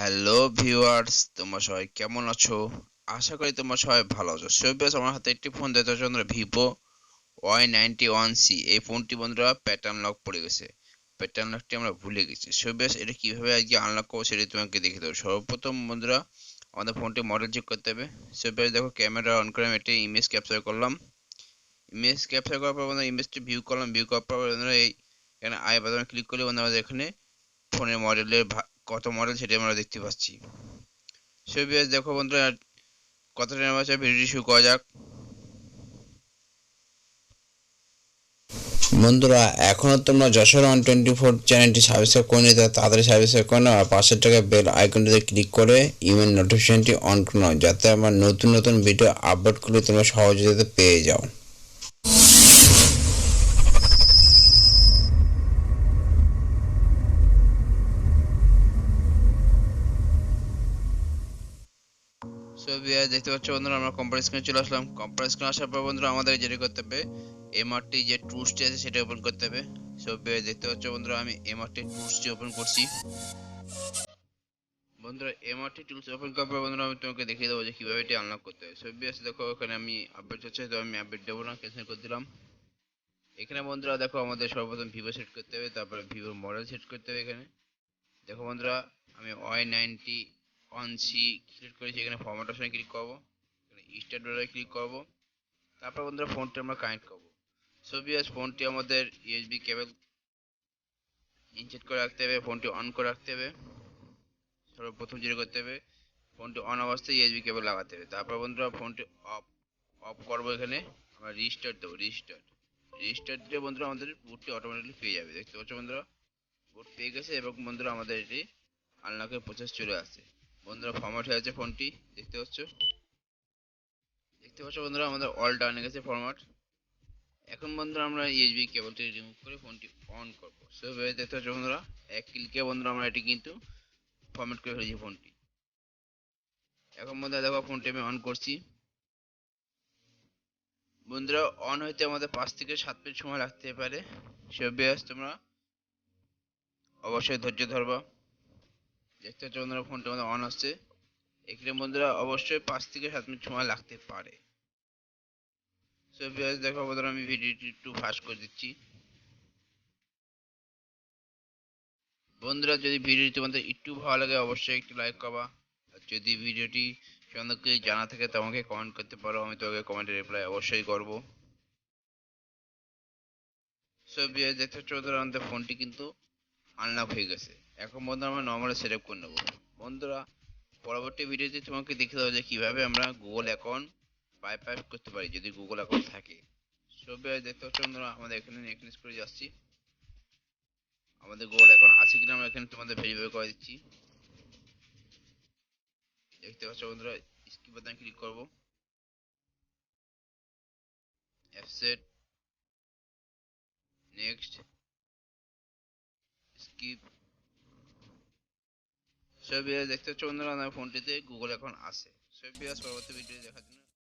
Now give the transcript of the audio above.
Hello viewers, তোমরা সবাই কেমন আছো? আশা করি তোমরা সবাই ভালো আছো। সো বেশ, আমার হাতে একটি ফোন দেখতে পাচ্ছ বন্ধুরা, ভিভো y91c। এই ফোনটি বন্ধুরা প্যাটার্ন লক পড়ে গেছে। প্যাটার্ন লকটি আমরা ভুলে গেছি। সো বেশ, এটা কিভাবে আজকে আনলক করবো সেটা তোমাকে দেখে দেবো। সর্বপ্রথম বন্ধুরা আমাদের ফোনটি মডেল চেক করতে হবে। সো বেশ, দেখো ক্যামেরা অন করে আমি একটি ইমেজ ক্যাপচার করলাম। ইমেজ ক্যাপচার করার পর বন্ধুরা ইমেজটি ভিউ করলাম। ভিউ করার পর বন্ধুরা এই এখানে আই বাটনে ক্লিক করলে বন্ধুরা আমাদের এখানে ফোনের মডেলের কত মডেল সেটা আমরা দেখতে পাচ্ছি। সো ভিউয়ার্স, দেখো বন্ধুরা কতটা নেওয়া আছে, ভিডিওটি শুরু করা যাক। বন্ধুরা, এখনো তোমরা যশোর 124 চ্যানেলটি সাবস্ক্রাইব করে নিতে তাড়াতাড়ি সাবস্ক্রাইব করে নাও আর পাশের টাকা বেল আইকনটিতে ক্লিক করে ইমেল নোটিফিকেশনটি অন করে নাও, যাতে আমার নতুন নতুন ভিডিও আপলোড করলে তোমরা সহজে যাতে পেয়ে যাও। সো ভিউয়ার্স, দেখতে পাচ্ছ বন্ধুরা আমরা কম্পিউটার স্ক্রিনে চলে আসলাম। কম্পিউটার স্ক্রিনে আসার পর বন্ধুরা আমাদের যেটা করতে হবে, এমআরটি যে টুলসটি আছে সেটা ওপেন করতে হবে। সো ভিউয়ার্স, দেখতে পাচ্ছ বন্ধুরা আমি এমআরটি টুলসটি ওপেন করছি। বন্ধুরা এমআরটি টুলস ওপেন করার পর বন্ধুরা আমি তোমাকে দেখিয়ে দেবো যে কিভাবে এটি আনলক করতে হয়। সো ভিউয়ার্স, দেখো এখানে আমি আপডেট হচ্ছে, তো আমি আপডেট দেবো না, ক্যান্সেল করে দিলাম। এখানে বন্ধুরা দেখো আমাদের সর্বপ্রথম ভিভো সেট করতে হবে, তারপরে ভিভোর মডেল সেট করতে হবে। এখানে দেখো বন্ধুরা আমি y91c সিলেক্ট করেছি। এখানে ফরম্যাট অপশনে ক্লিক করব, এখানে স্টার্ট বাটনে ক্লিক করব। তারপর বন্ধুরা ফোনটি আমরা কানেক্ট করব। সো ভিউয়ার্স, ফোনটি আমাদের ইউএসবি কেবল ইনসেট করে রাখতে হবে, ফোনটি অন করে রাখতে হবে। সর্বপ্রথম যেটা করতে হবে, ফোনটি অন অবস্থায় ইউএসবি কেবল লাগাতে হবে। তারপর বন্ধুরা ফোনটি অফ অফ করবো। এখানে আমরা রিস্টার্ট দেবো। রিস্টার্ট দিলে বন্ধুরা আমাদের বুটটি অটোমেটিকলি পেয়ে যাবে। দেখতে পাচ্ছ বন্ধুরা বুট পেয়ে গেছে এবং বন্ধুরা আমাদের এটি আনলকের প্রসেস চলে আসছে। বন্ধুরা ফরম্যাট হয়ে আছে ফোনটি, দেখতে পাচ্ছ বন্ধুরা আমাদের অল ডান হয়ে গেছে ফরম্যাট। এখন বন্ধুরা আমরা ইউএসবি কেবলটি রিমুভ করে ফোনটি অন করব। সো দেখতে পাচ্ছ বন্ধুরা এক ক্লিকে বন্ধুরা আমরা এটি কিন্তু ফরম্যাট করে ফেলেছি ফোনটি। এখন বন্ধুরা দেখো ফোনটি আমি অন করছি। বন্ধুরা অন হইতে আমাদের 5 থেকে 7 মিনিট সময় লাগতে পারে। সো তোমরা অবশ্যই ধৈর্য ধরবা। দেখতে পাচ্ছ বন্ধুরা ফোনটি আমাদের অন হচ্ছে। এখানে বন্ধুরা অবশ্যই 5 থেকে 7 মিনিট সময় লাগতে পারে। সো দেখো বন্ধুরা আমি ভিডিওটি একটু ফাস্ট করে দিচ্ছি। বন্ধুরা যদি ভিডিওটি তোমাদের একটু ভালো লাগে অবশ্যই একটু লাইক করবা। আর যদি ভিডিওটি সম্বন্ধে জানা থাকে তো আমাকে কমেন্ট করতে পারো, আমি তোমাকে কমেন্টে রিপ্লাই অবশ্যই করব। সো দেখতে পাচ্ছ বন্ধুরা আমাদের ফোনটি কিন্তু আনলক হয়ে গেছে। এখন বন্ধুরা আমরা নর্মালি সেট আপ করে নেবো। বন্ধুরা পরবর্তী ভিডিওতে তোমাকে দেখে দেবো যে কিভাবে আমরা গুগল অ্যাকাউন্ট বাইপাস করতে পারি যদি গুগল অ্যাকাউন্ট থাকে। সো দেখতে পাচ্ছ বন্ধুরা আমাদের এখানে নেক্সট করে যাচ্ছি। আমাদের গুগল অ্যাকাউন্ট আছে কিনা আমরা এখানে তোমাদের ভেরিফাই করে দিচ্ছি। দেখতে পাচ্ছ বন্ধুরা স্কিপ বাটনে ক্লিক করব, অ্যাপসেট, নেক্সট, স্কিপ। সব দেখতে পাচ্ছ বন্ধুরা আমার ফোনটিতে গুগল অ্যাকাউন্ট আছে। সব পরবর্তী ভিডিও দেখার জন্য